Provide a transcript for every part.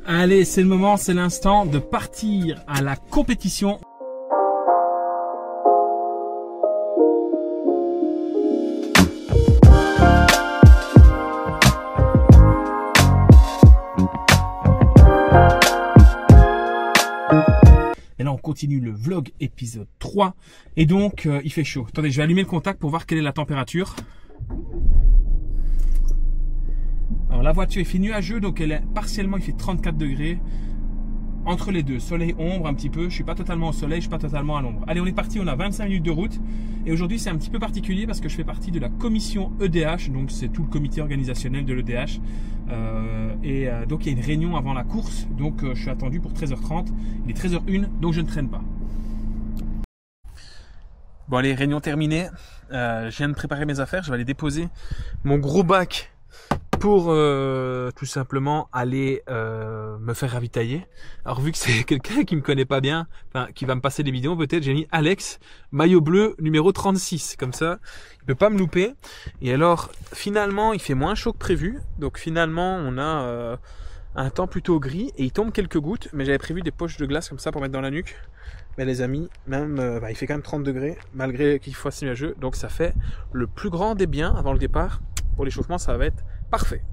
Allez, c'est le moment, c'est l'instant de partir à la compétition. Et là, on continue le vlog épisode 3. Et donc, il fait chaud. Attendez, je vais allumer le contact pour voir quelle est la température. Alors, la voiture, il fait nuageux, donc elle est partiellement, il fait 34 degrés. Entre les deux, soleil-ombre un petit peu. Je suis pas totalement au soleil, je suis pas totalement à l'ombre. Allez, on est parti, on a 25 minutes de route. Et aujourd'hui, c'est un petit peu particulier parce que je fais partie de la commission EDH. Donc, c'est tout le comité organisationnel de l'EDH. Donc, il y a une réunion avant la course. Donc, je suis attendu pour 13h30. Il est 13h01, donc je ne traîne pas. Bon, allez, réunion terminée. Je viens de préparer mes affaires. Je vais aller déposer mon gros bac pour tout simplement aller me faire ravitailler. Alors vu que c'est quelqu'un qui me connaît pas bien, enfin qui va me passer des vidéos peut-être, j'ai mis Alex, maillot bleu numéro 36, comme ça il peut pas me louper. Et alors finalement il fait moins chaud que prévu, donc finalement on a un temps plutôt gris et il tombe quelques gouttes, mais j'avais prévu des poches de glace comme ça pour mettre dans la nuque. Mais les amis, même il fait quand même 30 degrés malgré qu'il fasse nuageux, donc ça fait le plus grand des biens avant le départ. Pour l'échauffement, ça va être parfait.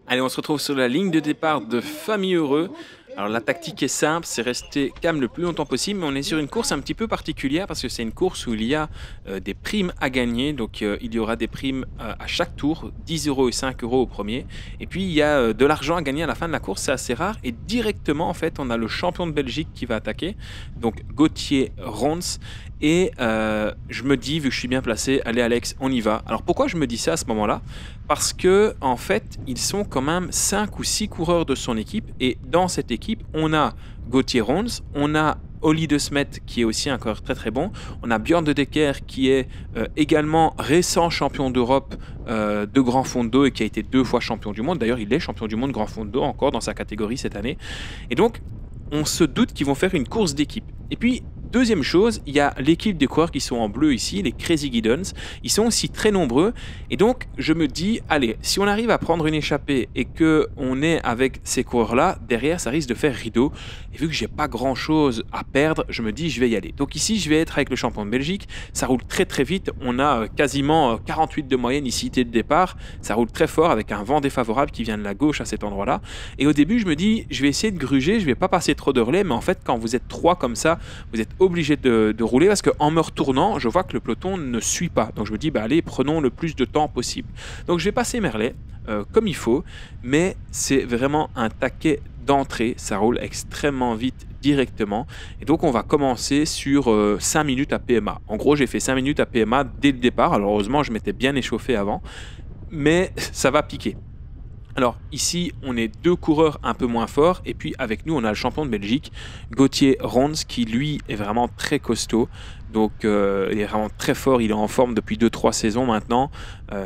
Allez, on se retrouve sur la ligne de départ de Famille Heureux. Alors la tactique est simple, c'est rester calme le plus longtemps possible, mais on est sur une course un petit peu particulière parce que c'est une course où il y a des primes à gagner. Donc il y aura des primes à chaque tour, 10 € et 5 € au premier. Et puis il y a de l'argent à gagner à la fin de la course, c'est assez rare. Et directement en fait, on a le champion de Belgique qui va attaquer, donc Gauthier Rons. Et je me dis, vu que je suis bien placé, allez Alex, on y va. Alors pourquoi je me dis ça à ce moment-là? Parce que en fait, ils sont quand même 5 ou 6 coureurs de son équipe. Et dans cette équipe, on a Gauthier Rons, on a Oli De Smet qui est aussi un coureur très très bon. On a Björn de Decker qui est également récent champion d'Europe de grand fond d'eau et qui a été 2 fois champion du monde. D'ailleurs, il est champion du monde grand fond d'eau encore dans sa catégorie cette année. Et donc, on se doute qu'ils vont faire une course d'équipe. Et puis, deuxième chose, il y a l'équipe des coureurs qui sont en bleu ici, les Crazy Giddens. Ils sont aussi très nombreux. Et donc, je me dis, allez, si on arrive à prendre une échappée et qu'on est avec ces coureurs-là, derrière, ça risque de faire rideau. Et vu que j'ai pas grand-chose à perdre, je me dis, je vais y aller. Donc ici, je vais être avec le champion de Belgique. Ça roule très très vite. On a quasiment 48 de moyenne ici dès le départ. Ça roule très fort avec un vent défavorable qui vient de la gauche à cet endroit-là. Et au début, je me dis, je vais essayer de gruger. Je vais pas passer trop de relais. Mais en fait, quand vous êtes 3 comme ça, vous êtes obligé de rouler parce qu'en me retournant, je vois que le peloton ne suit pas. Donc je me dis, bah allez, prenons le plus de temps possible. Donc je vais passer mes relais comme il faut, mais c'est vraiment un taquet d'entrée. Ça roule extrêmement vite directement. Et donc on va commencer sur 5 minutes à PMA. En gros, j'ai fait 5 minutes à PMA dès le départ. Alors heureusement, je m'étais bien échauffé avant, mais ça va piquer. Alors ici, on est 2 coureurs un peu moins forts et puis avec nous, on a le champion de Belgique, Gauthier Rons, qui lui est vraiment très costaud. Donc il est vraiment très fort, il est en forme depuis 2-3 saisons maintenant.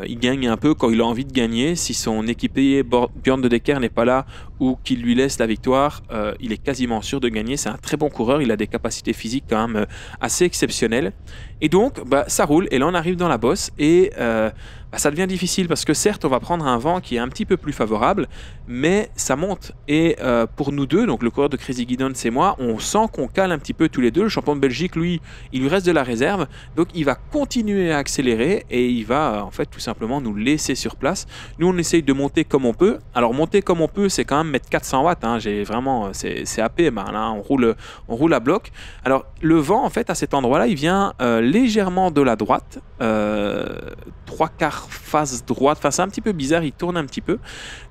Il gagne un peu quand il a envie de gagner. Si son équipier Björn de Decker n'est pas là ou qu'il lui laisse la victoire, il est quasiment sûr de gagner. C'est un très bon coureur, il a des capacités physiques quand même assez exceptionnelles. Et donc ça roule et là on arrive dans la bosse et ça devient difficile parce que certes on va prendre un vent qui est un petit peu plus favorable, mais ça monte. Et pour nous deux, donc le coureur de Crazy Giddens et moi, on sent qu'on cale un petit peu tous les deux. Le champion de Belgique, lui, il lui reste de la réserve, donc il va continuer à accélérer et il va en fait tout simplement nous laisser sur place. Nous on essaye de monter comme on peut. Alors monter comme on peut, c'est quand même mettre 400 watts, hein. J'ai vraiment, c'est APMA, là, on roule à bloc. Alors le vent en fait à cet endroit là il vient légèrement de la droite, 3/4 face droite, enfin c'est un petit peu bizarre, il tourne un petit peu.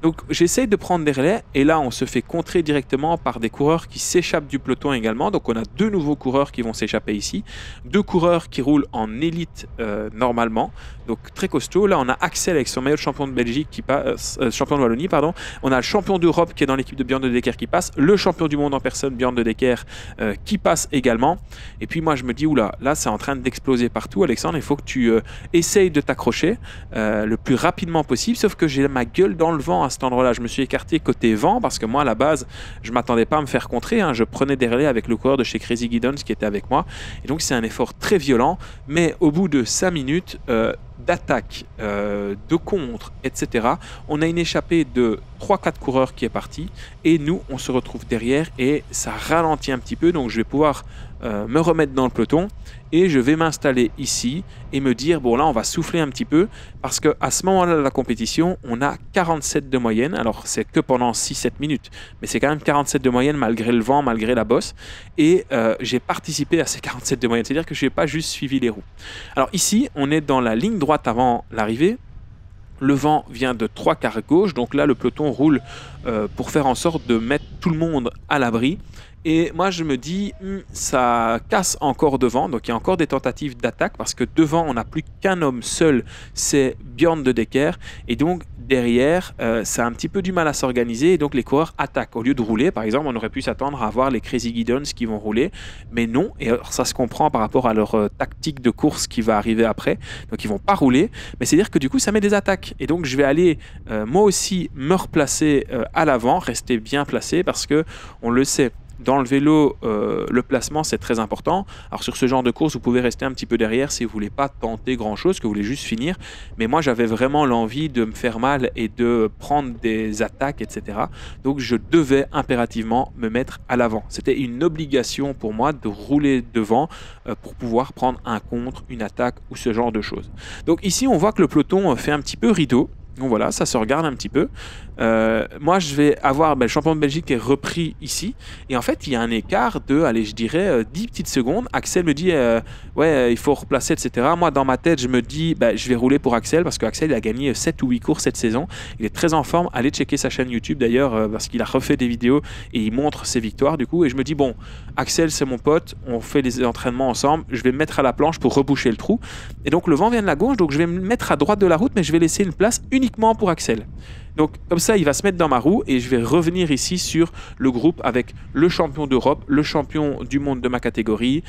Donc j'essaye de prendre des relais et là on se fait contrer directement par des coureurs qui s'échappent du peloton également. Donc on a 2 nouveaux coureurs qui vont s'échapper ici, 2 coureurs qui roulent en élite normalement, donc très costaud. Là on a Axel avec son maillot de champion de Belgique qui passe, champion de Wallonie pardon. On a le champion d'Europe qui est dans l'équipe de Björn de Decker qui passe, le champion du monde en personne Björn de Decker qui passe également. Et puis moi je me dis oula, là c'est en train d'exploser partout Alexandre, il faut que tu essayes de t'accrocher le plus rapidement possible, sauf que j'ai ma gueule dans le vent à cet endroit-là. Je me suis écarté côté vent parce que moi à la base je m'attendais pas à me faire contrer, hein. Je prenais des relais avec le coureur de chez Crazy Giddens qui était avec moi et donc c'est un effort très violent, mais au bout de 5 minutes d'attaque, de contre, etc. On a une échappée de 3-4 coureurs qui est parti et nous on se retrouve derrière et ça ralentit un petit peu, donc je vais pouvoir me remettre dans le peloton et je vais m'installer ici et me dire bon là on va souffler un petit peu parce que à ce moment-là de la compétition on a 47 de moyenne. Alors c'est que pendant 6-7 minutes mais c'est quand même 47 de moyenne malgré le vent, malgré la bosse, et j'ai participé à ces 47 de moyenne, c'est-à-dire que je n'ai pas juste suivi les roues. Alors ici on est dans la ligne droite avant l'arrivée. Le vent vient de 3/4 gauche, donc là le peloton roule pour faire en sorte de mettre tout le monde à l'abri. Et moi je me dis, ça casse encore devant, donc il y a encore des tentatives d'attaque parce que devant on n'a plus qu'un homme seul, c'est Björn de Decker. Et donc derrière, ça a un petit peu du mal à s'organiser et donc les coureurs attaquent. Au lieu de rouler, par exemple, on aurait pu s'attendre à voir les Crazy Giddens qui vont rouler, mais non. Et alors, ça se comprend par rapport à leur tactique de course qui va arriver après. Donc ils vont pas rouler, mais c'est-à-dire que du coup ça met des attaques. Et donc je vais aller moi aussi me replacer à l'avant, rester bien placé parce que on le sait. Dans le vélo, le placement, c'est très important. Alors sur ce genre de course, vous pouvez rester un petit peu derrière si vous ne voulez pas tenter grand-chose, que vous voulez juste finir. Mais moi, j'avais vraiment l'envie de me faire mal et de prendre des attaques, etc. Donc je devais impérativement me mettre à l'avant. C'était une obligation pour moi de rouler devant pour pouvoir prendre un contre, une attaque ou ce genre de choses. Donc ici, on voit que le peloton fait un petit peu rideau. Donc voilà, ça se regarde un petit peu. Moi, je vais avoir le champion de Belgique qui est repris ici. Et en fait, il y a un écart de, allez, je dirais 10 petites secondes. Axel me dit, ouais, il faut replacer, etc. Moi, dans ma tête, je me dis, je vais rouler pour Axel parce qu'Axel il a gagné 7 ou 8 courses cette saison. Il est très en forme. Allez checker sa chaîne YouTube d'ailleurs parce qu'il a refait des vidéos et il montre ses victoires du coup. Et je me dis, bon, Axel, c'est mon pote. On fait les entraînements ensemble. Je vais me mettre à la planche pour reboucher le trou. Et donc, le vent vient de la gauche. Donc, je vais me mettre à droite de la route, mais je vais laisser une place uniquement pour Axel. Donc comme ça, il va se mettre dans ma roue et je vais revenir ici sur le groupe avec le champion d'Europe, le champion du monde de ma catégorie,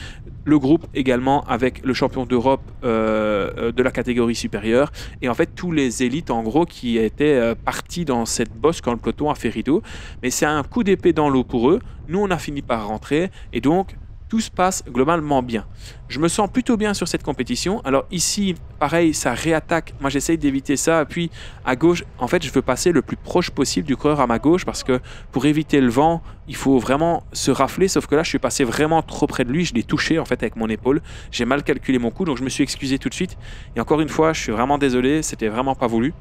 le groupe également avec le champion d'Europe de la catégorie supérieure et en fait tous les élites en gros qui étaient partis dans cette bosse quand le peloton a fait rideau. Mais c'est un coup d'épée dans l'eau pour eux. Nous, on a fini par rentrer et donc tout se passe globalement bien. Je me sens plutôt bien sur cette compétition. Alors ici, pareil, ça réattaque. Moi, j'essaye d'éviter ça. Puis à gauche, en fait, je veux passer le plus proche possible du coureur à ma gauche parce que pour éviter le vent, il faut vraiment se rafler. Sauf que là, je suis passé vraiment trop près de lui. Je l'ai touché en fait avec mon épaule. J'ai mal calculé mon coup, donc je me suis excusé tout de suite. Et encore une fois, je suis vraiment désolé. C'était vraiment pas voulu.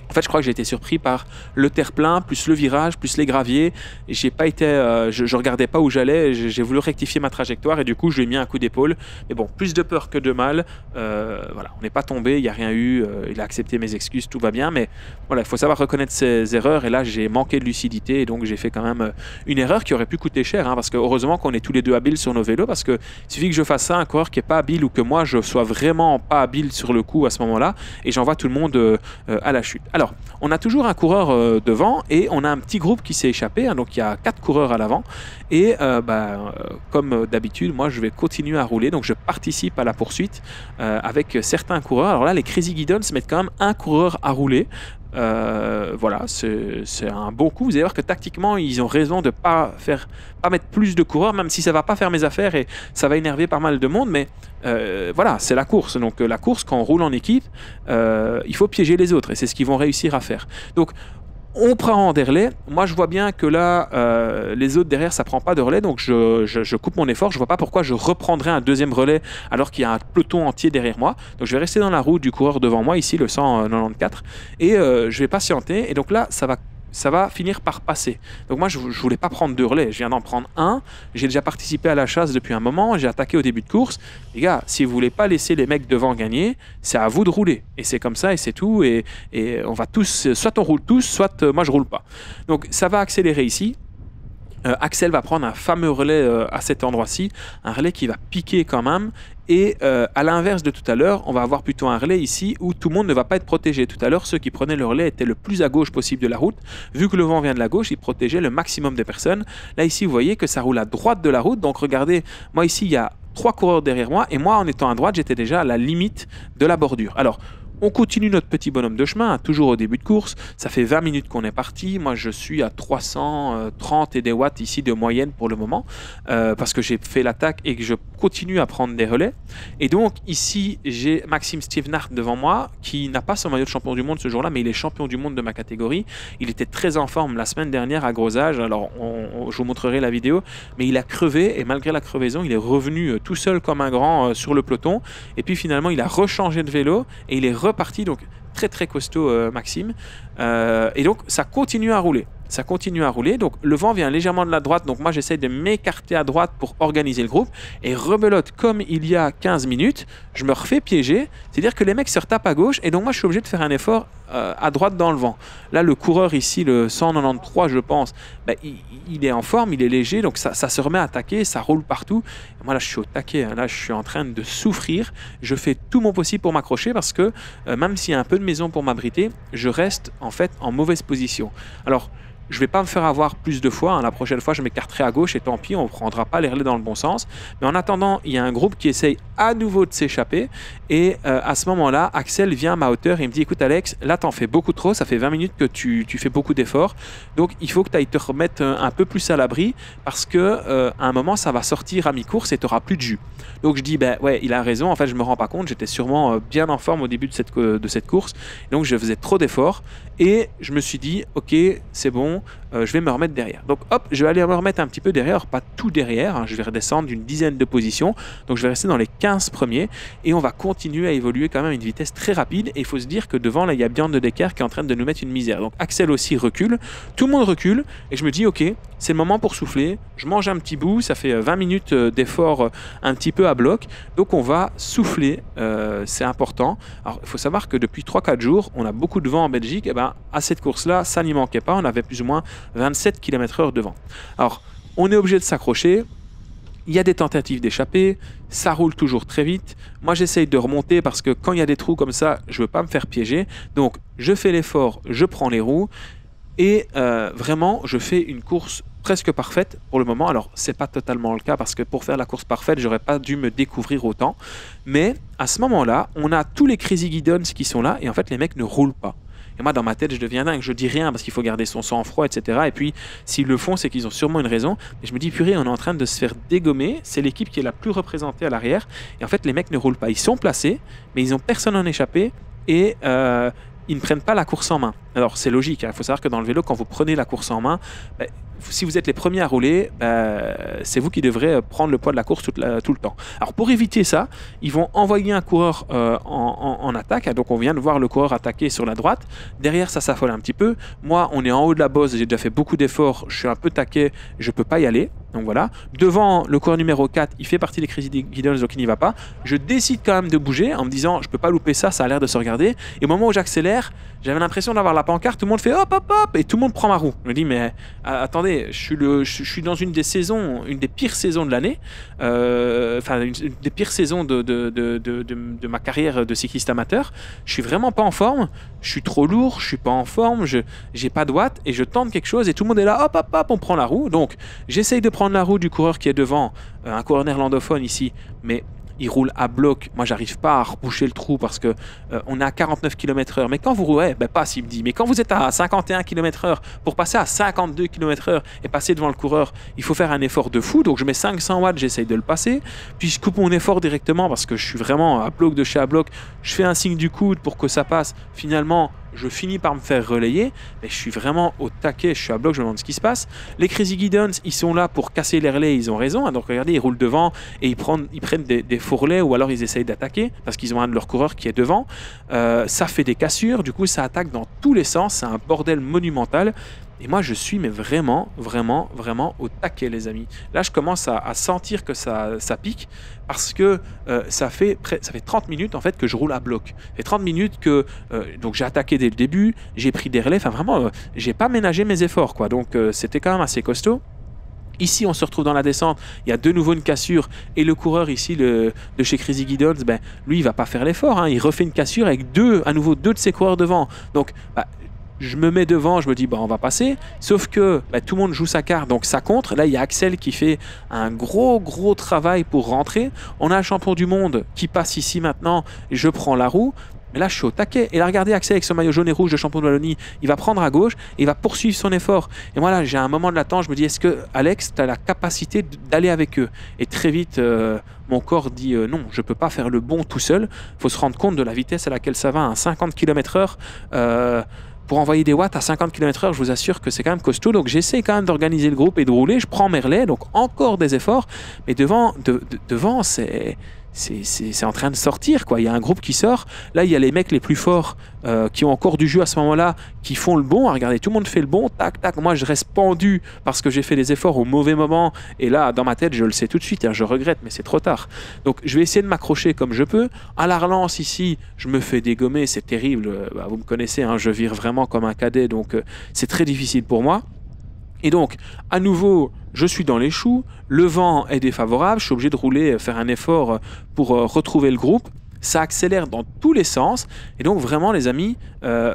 En fait, je crois que j'ai été surpris par le terre-plein, plus le virage, plus les graviers. Et j'ai pas été, je regardais pas où j'allais. J'ai voulu rectifier ma trajectoire et du coup, je lui ai mis un coup d'épaule. Mais bon, plus de peur que de mal. Voilà, on n'est pas tombé, il n'y a rien eu. Il a accepté mes excuses, tout va bien. Mais voilà, il faut savoir reconnaître ses erreurs. Et là, j'ai manqué de lucidité et donc j'ai fait quand même une erreur qui aurait pu coûter cher. Parce que heureusement qu'on est tous les deux habiles sur nos vélos. Parce que il suffit que je fasse ça, un coureur qui est pas habile ou que moi je sois vraiment pas habile sur le coup à ce moment-là, et j'envoie tout le monde à la chute. Alors, on a toujours un coureur devant et on a un petit groupe qui s'est échappé, donc il y a 4 coureurs à l'avant et comme d'habitude, moi je vais continuer à rouler, donc je participe à la poursuite avec certains coureurs. Alors là, les Crazy Giddens mettent quand même un coureur à rouler. Voilà, c'est un bon coup. Vous allez voir que tactiquement ils ont raison de pas mettre plus de coureurs, même si ça va pas faire mes affaires et ça va énerver pas mal de monde, mais voilà, c'est la course. Donc la course, quand on roule en équipe, il faut piéger les autres et c'est ce qu'ils vont réussir à faire. Donc on prend des relais. Moi, je vois bien que là, les autres derrière, ça prend pas de relais. Donc, je coupe mon effort. Je vois pas pourquoi je reprendrais un deuxième relais alors qu'il y a un peloton entier derrière moi. Donc, je vais rester dans la roue du coureur devant moi, ici, le 194. Et je vais patienter. Et donc là, ça va finir par passer. Donc moi, je voulais pas prendre 2 relais. Je viens d'en prendre un. J'ai déjà participé à la chasse depuis un moment. J'ai attaqué au début de course. Les gars, si vous voulez pas laisser les mecs devant gagner, c'est à vous de rouler. Et c'est comme ça et c'est tout. Et on va tous, soit on roule tous, soit moi je roule pas. Donc ça va accélérer ici. Axel va prendre un fameux relais à cet endroit-ci, un relais qui va piquer quand même. Et à l'inverse de tout à l'heure, on va avoir plutôt un relais ici où tout le monde ne va pas être protégé. Tout à l'heure, ceux qui prenaient le relais étaient le plus à gauche possible de la route. Vu que le vent vient de la gauche, ils protégeaient le maximum de personnes. Là, ici, vous voyez que ça roule à droite de la route. Donc regardez, moi ici, il y a 3 coureurs derrière moi. Et moi, en étant à droite, j'étais déjà à la limite de la bordure. Alors, On continue notre petit bonhomme de chemin, toujours au début de course. Ça fait 20 minutes qu'on est parti. Moi, je suis à 330 et des watts ici de moyenne pour le moment, parce que j'ai fait l'attaque et que je continue à prendre des relais. Et donc, ici, j'ai Maxime Stevenart devant moi, qui n'a pas son maillot de champion du monde ce jour-là, mais il est champion du monde de ma catégorie. Il était très en forme la semaine dernière à Gros Âge. Alors, je vous montrerai la vidéo, mais il a crevé et malgré la crevaison, il est revenu tout seul comme un grand sur le peloton. Et puis finalement, il a rechangé de vélo et il est reparti, donc très costaud Maxime. Et donc ça continue à rouler. Ça continue à rouler, donc le vent vient légèrement de la droite, donc moi j'essaie de m'écarter à droite pour organiser le groupe, et rebelote comme il y a 15 minutes, je me refais piéger, c'est-à-dire que les mecs se retapent à gauche, et donc moi je suis obligé de faire un effort à droite dans le vent. Là le coureur ici, le 193 je pense, ben, il est en forme, il est léger, donc ça se remet à attaquer, ça roule partout. Et moi là je suis au taquet, hein, là je suis en train de souffrir, je fais tout mon possible pour m'accrocher, parce que même s'il y a un peu de maison pour m'abriter, je reste en fait en mauvaise position. Alors je ne vais pas me faire avoir plus de fois. Hein. La prochaine fois, je m'écarterai à gauche et tant pis, on ne prendra pas les relais dans le bon sens. Mais en attendant, il y a un groupe qui essaye à nouveau de s'échapper. Et à ce moment-là, Axel vient à ma hauteur et me dit « Écoute Alex, là t'en fais beaucoup trop, ça fait 20 minutes que tu fais beaucoup d'efforts. Donc il faut que tu ailles te remettre un peu plus à l'abri parce qu'à un moment, ça va sortir à mi-course et tu n'auras plus de jus. » Donc je dis « Ben ouais, il a raison, en fait je ne me rends pas compte, j'étais sûrement bien en forme au début de cette course. Donc je faisais trop d'efforts. Et je me suis dit « Ok, c'est bon. Je vais me remettre derrière. » Donc hop, je vais aller me remettre un petit peu derrière, pas tout derrière, hein, je vais redescendre d'une dizaine de positions, donc je vais rester dans les 15 premiers et on va continuer à évoluer quand même à une vitesse très rapide et il faut se dire que devant là il y a Björn de Decker qui est en train de nous mettre une misère. Donc Axel aussi recule, tout le monde recule et je me dis ok, c'est le moment pour souffler, je mange un petit bout, ça fait 20 minutes d'effort un petit peu à bloc, donc on va souffler, c'est important. Alors il faut savoir que depuis 3-4 jours, on a beaucoup de vent en Belgique, et ben à cette course là, ça n'y manquait pas, on avait plus ou moins 27 km/h de vent. Alors, on est obligé de s'accrocher. Il y a des tentatives d'échapper. Ça roule toujours très vite. Moi, j'essaye de remonter parce que quand il y a des trous comme ça, je ne veux pas me faire piéger. Donc, je fais l'effort, je prends les roues. Et vraiment, je fais une course presque parfaite pour le moment. Alors, ce n'est pas totalement le cas parce que pour faire la course parfaite, je n'aurais pas dû me découvrir autant. Mais à ce moment-là, on a tous les Crazy Guidons qui sont là. Et en fait, les mecs ne roulent pas. Et moi, dans ma tête, je deviens dingue. Je dis rien parce qu'il faut garder son sang-froid, etc. Et puis, s'ils le font, c'est qu'ils ont sûrement une raison. Et je me dis, purée, on est en train de se faire dégommer. C'est l'équipe qui est la plus représentée à l'arrière. Et en fait, les mecs ne roulent pas. Ils sont placés, mais ils n'ont personne en échappé. Et ils ne prennent pas la course en main. Alors, c'est logique. Il faut savoir que dans le vélo, quand vous prenez la course en main, si vous êtes les premiers à rouler, c'est vous qui devrez prendre le poids de la course tout le temps. Alors pour éviter ça, ils vont envoyer un coureur en attaque. Donc on vient de voir le coureur attaquer sur la droite. Derrière, ça s'affole un petit peu. Moi, on est en haut de la bosse, j'ai déjà fait beaucoup d'efforts, je suis un peu taqué, je ne peux pas y aller. Donc voilà. Devant, le coureur numéro 4, il fait partie des Crazy Guidons, donc il n'y va pas. Je décide quand même de bouger en me disant, je ne peux pas louper ça, ça a l'air de se regarder. Et au moment où j'accélère, j'avais l'impression d'avoir la pancarte, tout le monde fait hop, hop, hop, et tout le monde prend ma roue. Je me dis, mais attendez, je suis dans une des saisons, une des pires saisons de l'année, enfin, une des pires saisons de ma carrière de cycliste amateur. Je suis vraiment pas en forme, je suis trop lourd, je suis pas en forme, j'ai pas de watts, et je tente quelque chose, et tout le monde est là, hop, hop, hop, on prend la roue. Donc, j'essaye de prendre la roue du coureur qui est devant, un coureur néerlandophone ici, mais il roule à bloc. Moi, j'arrive pas à reboucher le trou parce que on est à 49 km/h. Mais quand vous roulez, pas s'il me dit, mais quand vous êtes à 51 km/h, pour passer à 52 km/h et passer devant le coureur, il faut faire un effort de fou. Donc, je mets 500 watts, j'essaye de le passer. Puis, je coupe mon effort directement parce que je suis vraiment à bloc de chez à bloc. Je fais un signe du coude pour que ça passe. Finalement, je finis par me faire relayer, mais je suis vraiment au taquet, je suis à bloc, je me demande ce qui se passe. Les Crazy Guidons, ils sont là pour casser les relais, ils ont raison. Hein, donc regardez, ils roulent devant et ils prennent des faux relais ou alors ils essayent d'attaquer parce qu'ils ont un de leurs coureurs qui est devant. Ça fait des cassures, du coup ça attaque dans tous les sens, c'est un bordel monumental. Et moi, je suis mais vraiment au taquet, les amis. Là, je commence à sentir que ça pique parce que ça fait 30 minutes en fait que je roule à bloc. Ça fait 30 minutes que donc j'ai attaqué dès le début, j'ai pris des relais. Enfin, vraiment, j'ai pas ménagé mes efforts, quoi. Donc, c'était quand même assez costaud. Ici, on se retrouve dans la descente, il y a de nouveau une cassure et le coureur ici de chez Crazy Guidons, lui, il va pas faire l'effort. Hein. Il refait une cassure avec à nouveau deux de ses coureurs devant. Donc, je me mets devant, je me dis on va passer, sauf que tout le monde joue sa carte, donc ça contre. Là il y a Axel qui fait un gros travail pour rentrer. On a un champion du monde qui passe ici maintenant, je prends la roue. Mais là, je suis au taquet. Et là, regardez Axel avec son maillot jaune et rouge de champion de Wallonie. Il va prendre à gauche et il va poursuivre son effort. Et moi, là, j'ai un moment de latence. Je me dis, est-ce que, Alex, tu as la capacité d'aller avec eux? Et très vite, mon corps dit non, je ne peux pas faire le bond tout seul. Il faut se rendre compte de la vitesse à laquelle ça va, à 50 km/h. Pour envoyer des watts à 50 km/h, je vous assure que c'est quand même costaud. Donc j'essaie quand même d'organiser le groupe et de rouler. Je prends mes relais, donc encore des efforts. Mais devant, c'est en train de sortir, quoi. Il y a un groupe qui sort. Là, il y a les mecs les plus forts qui ont encore du jus à ce moment-là, qui font le bon. Regardez, tout le monde fait le bon. Tac, tac. Moi, je reste pendu parce que j'ai fait des efforts au mauvais moment. Et là, dans ma tête, je le sais tout de suite. Hein, je regrette, mais c'est trop tard. Donc, je vais essayer de m'accrocher comme je peux. À la relance, ici, je me fais dégommer. C'est terrible. Vous me connaissez, hein, je vire vraiment comme un cadet. Donc, c'est très difficile pour moi. Et donc, à nouveau, je suis dans les choux, le vent est défavorable, je suis obligé de rouler, faire un effort pour retrouver le groupe. Ça accélère dans tous les sens. Et donc, vraiment, les amis,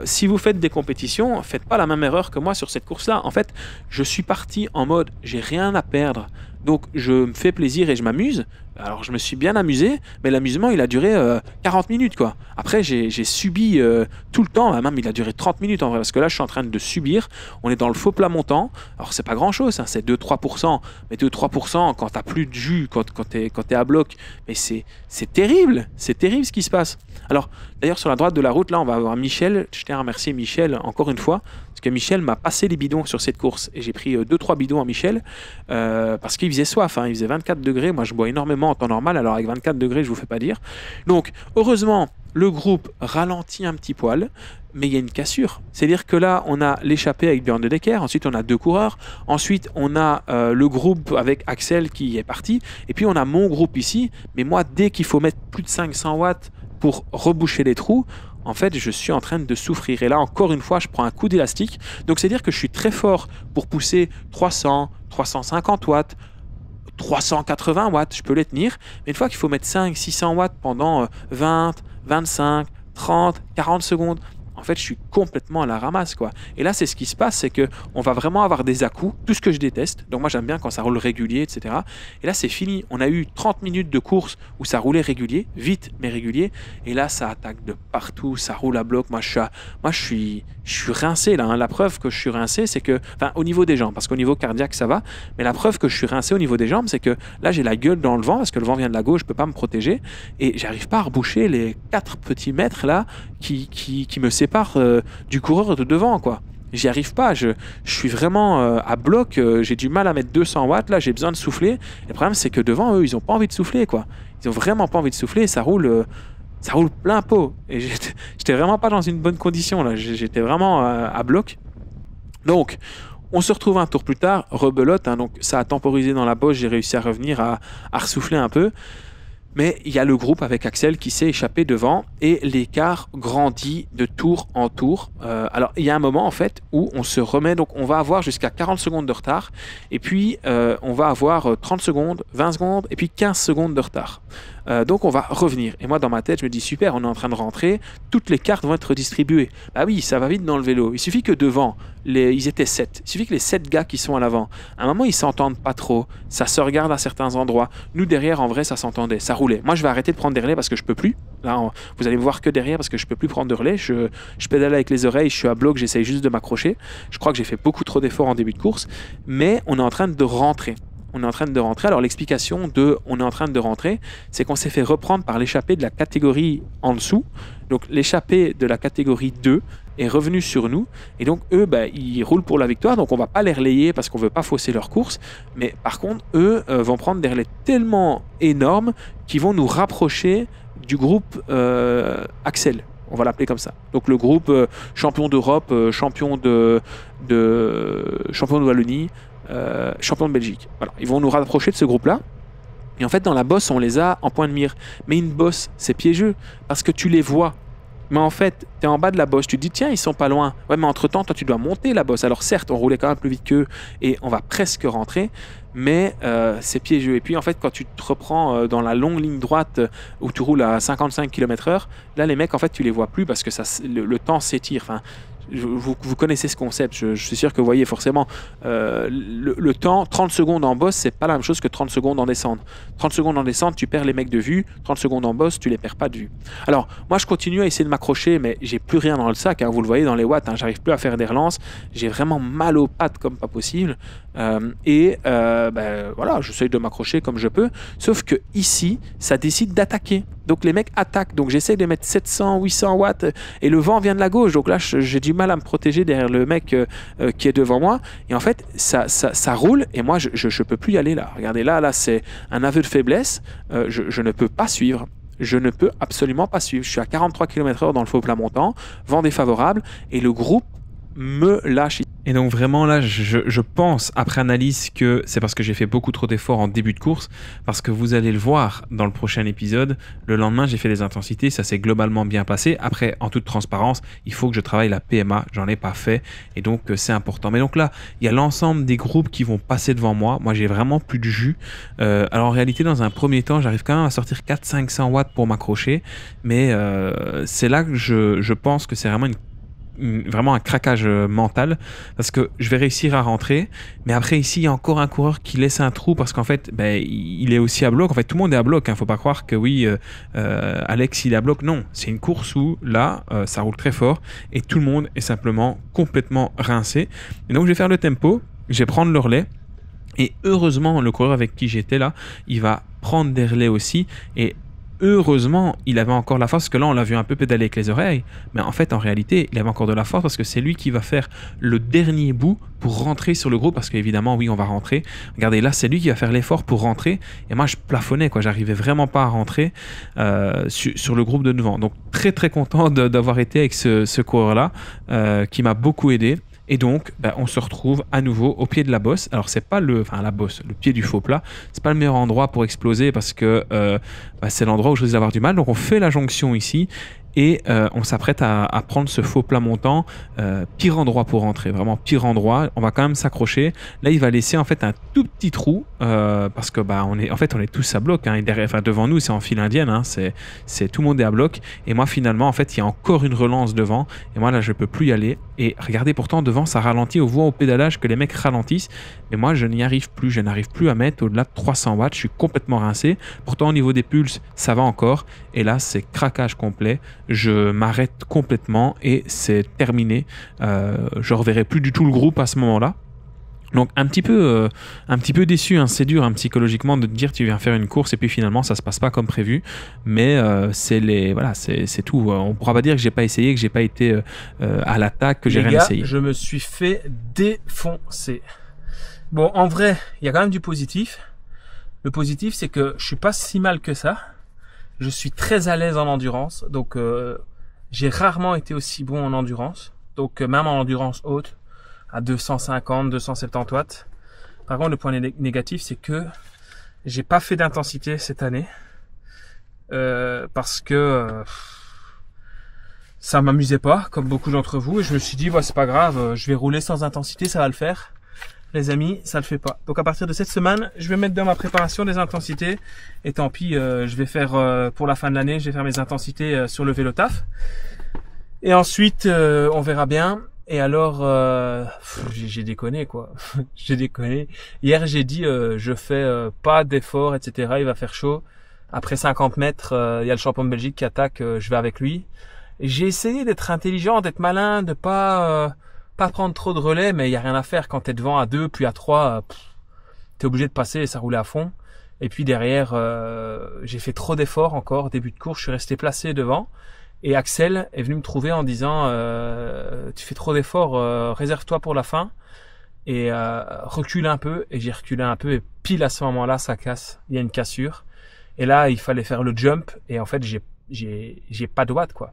si vous faites des compétitions, faites pas la même erreur que moi sur cette course-là. En fait, je suis parti en mode, j'ai rien à perdre. Donc, je me fais plaisir et je m'amuse. Alors, je me suis bien amusé, mais l'amusement, il a duré 40 minutes, quoi. Après, j'ai subi tout le temps. Même, il a duré 30 minutes, en vrai, parce que là, je suis en train de subir. On est dans le faux plat montant. Alors, c'est pas grand-chose, hein, c'est 2-3%. Mais 2-3%, quand t'as plus de jus, quand t'es à bloc, mais c'est terrible. C'est terrible ce qui se passe. Alors, d'ailleurs, sur la droite de la route, là, on va avoir Michel. Je tiens à remercier Michel encore une fois, parce que Michel m'a passé les bidons sur cette course. Et j'ai pris 2-3 bidons à Michel, parce qu'il faisait soif, hein, il faisait 24 degrés. Moi, je bois énormément en temps normal, alors avec 24 degrés, je vous fais pas dire. Donc, heureusement, le groupe ralentit un petit poil, mais il y a une cassure. C'est-à-dire que là, on a l'échappée avec Björn de Decker, ensuite on a 2 coureurs, ensuite on a le groupe avec Axel qui est parti, et puis on a mon groupe ici. Mais moi, dès qu'il faut mettre plus de 500 watts pour reboucher les trous, en fait, je suis en train de souffrir. Et là, encore une fois, je prends un coup d'élastique. Donc, c'est-à-dire que je suis très fort pour pousser 300, 350 watts, 380 watts, je peux les tenir. Mais une fois qu'il faut mettre 5, 600 watts pendant 20, 25, 30, 40 secondes, en fait, je suis complètement à la ramasse, quoi. Et là, c'est ce qui se passe, c'est qu'on va vraiment avoir des à-coups, tout ce que je déteste. Donc moi, j'aime bien quand ça roule régulier, etc. Et là, c'est fini. On a eu 30 minutes de course où ça roulait régulier, vite, mais régulier. Et là, ça attaque de partout, ça roule à bloc. Moi, je suis rincé, là. Hein. La preuve que je suis rincé, c'est que... Enfin, au niveau des jambes, parce qu'au niveau cardiaque, ça va. Mais la preuve que je suis rincé au niveau des jambes, c'est que là, j'ai la gueule dans le vent, parce que le vent vient de la gauche, je peux pas me protéger. Et j'arrive pas à reboucher les 4 petits mètres, là, qui me séparent du coureur de devant, quoi. J'y arrive pas, je suis vraiment à bloc, j'ai du mal à mettre 200 watts, là j'ai besoin de souffler. Et le problème c'est que devant eux, ils ont pas envie de souffler, quoi. Ils ont vraiment pas envie de souffler, ça roule plein pot. Et j'étais vraiment pas dans une bonne condition, là, j'étais vraiment à bloc. Donc, on se retrouve un tour plus tard, rebelote, hein, donc ça a temporisé dans la bosse, j'ai réussi à revenir, à ressouffler un peu. Mais il y a le groupe avec Axel qui s'est échappé devant et l'écart grandit de tour en tour. Alors, il y a un moment, en fait, où on se remet. Donc, on va avoir jusqu'à 40 secondes de retard. Et puis, on va avoir 30 secondes, 20 secondes et puis 15 secondes de retard. Donc, on va revenir. Et moi, dans ma tête, je me dis, super, on est en train de rentrer. Toutes les cartes vont être distribuées. Bah oui, ça va vite dans le vélo. Il suffit que devant, ils étaient 7. Il suffit que les 7 gars qui sont à l'avant, à un moment, ils s'entendent pas trop. Ça se regarde à certains endroits. Nous, derrière, en vrai, ça s'entendait. Ça roulait. Moi, je vais arrêter de prendre des relais parce que je peux plus. Là, vous allez me voir que derrière parce que je peux plus prendre de relais. Je pédale avec les oreilles, je suis à bloc, j'essaye juste de m'accrocher. Je crois que j'ai fait beaucoup trop d'efforts en début de course. Mais on est en train de rentrer. On est en train de rentrer. Alors, l'explication de on est en train de rentrer, c'est qu'on s'est fait reprendre par l'échappée de la catégorie en dessous. Donc, l'échappée de la catégorie 2 est revenu sur nous. Et donc, eux, ils roulent pour la victoire. Donc, on va pas les relayer parce qu'on veut pas fausser leur course. Mais par contre, eux vont prendre des relais tellement énormes qu'ils vont nous rapprocher du groupe Axel. On va l'appeler comme ça. Donc, le groupe champion d'Europe, champion de Wallonie, champion de Belgique. Voilà. Ils vont nous rapprocher de ce groupe-là. Et en fait, dans la bosse, on les a en point de mire. Mais une bosse, c'est piégeux parce que tu les vois. Mais en fait, tu es en bas de la bosse, tu te dis tiens, ils sont pas loin. Ouais, mais entre-temps, toi, tu dois monter la bosse. Alors certes, on roulait quand même plus vite qu'eux et on va presque rentrer, mais c'est piégeux. Et puis en fait, quand tu te reprends dans la longue ligne droite où tu roules à 55 km/h, là, les mecs, en fait, tu les vois plus parce que le temps s'étire. Enfin, vous connaissez ce concept, je suis sûr que vous voyez forcément le temps, 30 secondes en boss, c'est pas la même chose que 30 secondes en descente. 30 secondes en descente, tu perds les mecs de vue, 30 secondes en boss, tu les perds pas de vue. Alors, moi je continue à essayer de m'accrocher, mais j'ai plus rien dans le sac, hein, vous le voyez dans les watts, hein, j'arrive plus à faire des relances, j'ai vraiment mal aux pattes comme pas possible, voilà, j'essaye de m'accrocher comme je peux, sauf que ici, ça décide d'attaquer. Donc les mecs attaquent, donc j'essaie de mettre 700, 800 watts et le vent vient de la gauche, donc là j'ai du mal à me protéger derrière le mec qui est devant moi et en fait ça roule et moi je peux plus y aller là. Regardez là c'est un aveu de faiblesse, je ne peux pas suivre. Je ne peux absolument pas suivre. Je suis à 43 km/h dans le faux plat montant, vent défavorable et le groupe me lâche. Et donc vraiment là, je pense après analyse que c'est parce que j'ai fait beaucoup trop d'efforts en début de course, parce que vous allez le voir dans le prochain épisode, le lendemain j'ai fait des intensités, ça s'est globalement bien passé. Après, en toute transparence, il faut que je travaille la PMA, j'en ai pas fait, et donc c'est important. Mais donc là, il y a l'ensemble des groupes qui vont passer devant moi, moi j'ai vraiment plus de jus. Alors en réalité, dans un premier temps, j'arrive quand même à sortir 400-500 watts pour m'accrocher, mais c'est là que je pense que c'est vraiment un craquage mental parce que je vais réussir à rentrer, mais après ici il y a encore un coureur qui laisse un trou parce qu'en fait il est aussi à bloc. En fait tout le monde est à bloc, hein. Faut pas croire que oui Alex il est à bloc, non, c'est une course où là ça roule très fort et tout le monde est simplement complètement rincé. Et donc je vais faire le tempo, je vais prendre le relais et heureusement le coureur avec qui j'étais là il va prendre des relais aussi et heureusement, il avait encore la force, parce que là, on l'a vu un peu pédaler avec les oreilles, mais en fait, en réalité, il avait encore de la force, parce que c'est lui qui va faire le dernier bout pour rentrer sur le groupe, parce qu'évidemment, oui, on va rentrer. Regardez, là, c'est lui qui va faire l'effort pour rentrer, et moi, je plafonnais, quoi. J'arrivais vraiment pas à rentrer sur le groupe de devant. Donc, très, très content d'avoir été avec ce coureur-là, qui m'a beaucoup aidé. Et donc, on se retrouve à nouveau au pied de la bosse. Alors, c'est pas la bosse, le pied du faux plat. C'est pas le meilleur endroit pour exploser parce que c'est l'endroit où je risque d'avoir du mal. Donc, on fait la jonction ici et on s'apprête à prendre ce faux plat montant. Pire endroit pour rentrer, vraiment pire endroit. On va quand même s'accrocher. Là, il va laisser en fait un tout petit trou parce que on est tous à bloc. Hein, et derrière, devant nous, c'est en file indienne. Hein, c'est tout le monde est à bloc. Et moi, finalement, en fait, il y a encore une relance devant. Et moi, là, je peux plus y aller. Et regardez, pourtant, devant, ça ralentit. On voit au pédalage que les mecs ralentissent. Mais moi, je n'y arrive plus. Je n'arrive plus à mettre au-delà de 300 watts. Je suis complètement rincé. Pourtant, au niveau des pulses, ça va encore. Et là, c'est craquage complet. Je m'arrête complètement et c'est terminé. Je reverrai plus du tout le groupe à ce moment-là. Donc un petit peu déçu, hein. C'est dur hein, psychologiquement de te dire tu viens faire une course et puis finalement ça se passe pas comme prévu. Mais c'est tout. On pourra pas dire que j'ai pas essayé, que j'ai pas été à l'attaque, que j'ai rien essayé. Je me suis fait défoncer. Bon, en vrai, il y a quand même du positif. Le positif, c'est que je suis pas si mal que ça. Je suis très à l'aise en endurance, donc j'ai rarement été aussi bon en endurance. Donc même en endurance haute, à 250, 270 watts. Par contre, le point négatif, c'est que j'ai pas fait d'intensité cette année parce que ça m'amusait pas, comme beaucoup d'entre vous. Et je me suis dit, c'est pas grave, je vais rouler sans intensité, ça va le faire. Les amis, ça le fait pas. Donc à partir de cette semaine, je vais mettre dans ma préparation des intensités. Et tant pis, je vais faire pour la fin de l'année, je vais faire mes intensités sur le vélo taf. Et ensuite, on verra bien. Et alors, j'ai déconné quoi. J'ai déconné. Hier, j'ai dit, je fais pas d'effort, etc. Il va faire chaud. Après 50 mètres, il y a le champion de Belgique qui attaque. Je vais avec lui. Et j'ai essayé d'être intelligent, d'être malin, de pas prendre trop de relais, mais il y a rien à faire quand t'es devant à 2 puis à 3, t'es obligé de passer et ça roulait à fond. Et puis derrière, j'ai fait trop d'efforts encore, début de course, je suis resté placé devant. Et Axel est venu me trouver en disant tu fais trop d'efforts, réserve-toi pour la fin et recule un peu. Et j'ai reculé un peu et pile à ce moment-là, ça casse, il y a une cassure. Et là, il fallait faire le jump et en fait, j'ai pas de watts quoi.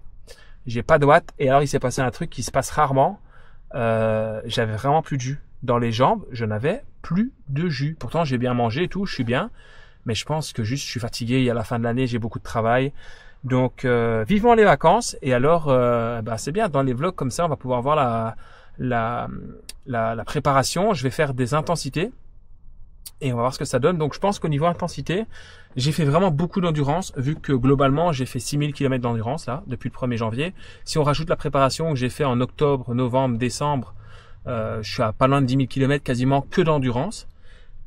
J'ai pas de watts et alors il s'est passé un truc qui se passe rarement. J'avais vraiment plus de jus dans les jambes, je n'avais plus de jus. Pourtant j'ai bien mangé et tout, je suis bien, mais je pense que juste je suis fatigué. Il y a la fin de l'année, j'ai beaucoup de travail, donc vivement les vacances. Et alors c'est bien, dans les vlogs comme ça on va pouvoir voir la préparation. Je vais faire des intensités Et on va voir ce que ça donne. Donc je pense qu'au niveau intensité, j'ai fait vraiment beaucoup d'endurance, vu que globalement j'ai fait 6000 km d'endurance là depuis le 1er janvier. Si on rajoute la préparation que j'ai fait en octobre, novembre, décembre, je suis à pas loin de 10 000 km quasiment que d'endurance.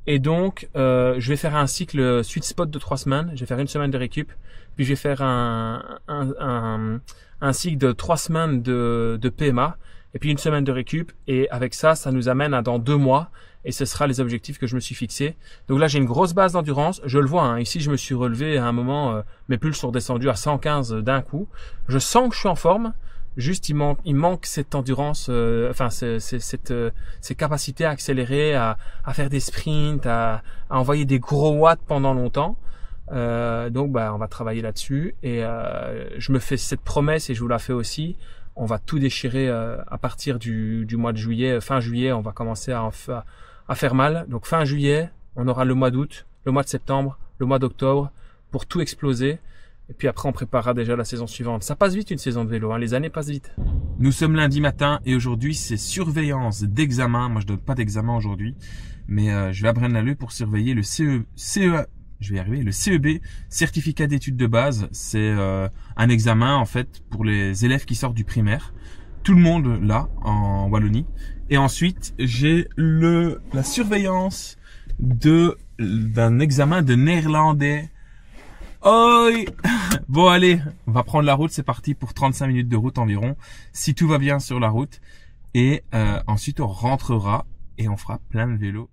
Et donc je vais faire un cycle sweet spot de 3 semaines. Je vais faire une semaine de récup, puis je vais faire un cycle de 3 semaines de PMA, et puis une semaine de récup. Et avec ça, ça nous amène à dans 2 mois. Et ce sera les objectifs que je me suis fixés. Donc là, j'ai une grosse base d'endurance. Je le vois, hein. Ici, je me suis relevé à un moment, mes pulses sont redescendus à 115 d'un coup. Je sens que je suis en forme. Juste, il manque cette endurance, ces capacités à accélérer, à faire des sprints, à envoyer des gros watts pendant longtemps. Donc, on va travailler là-dessus. Et je me fais cette promesse et je vous la fais aussi. On va tout déchirer à partir du mois de juillet. Fin juillet, on va commencer à faire mal. Donc fin juillet, on aura le mois d'août, le mois de septembre, le mois d'octobre pour tout exploser. Et puis après, on préparera déjà la saison suivante. Ça passe vite une saison de vélo, hein. Les années passent vite. Nous sommes lundi matin et aujourd'hui, c'est surveillance d'examen. Moi, je donne pas d'examen aujourd'hui, mais je vais à Braine-l'Alleud pour surveiller le le CEB, certificat d'études de base. C'est un examen en fait pour les élèves qui sortent du primaire. Tout le monde là en Wallonie. Et ensuite, j'ai la surveillance d'un examen de néerlandais. Oi. Bon allez, on va prendre la route, c'est parti pour 35 minutes de route environ, si tout va bien sur la route. Et ensuite, on rentrera et on fera plein de vélos.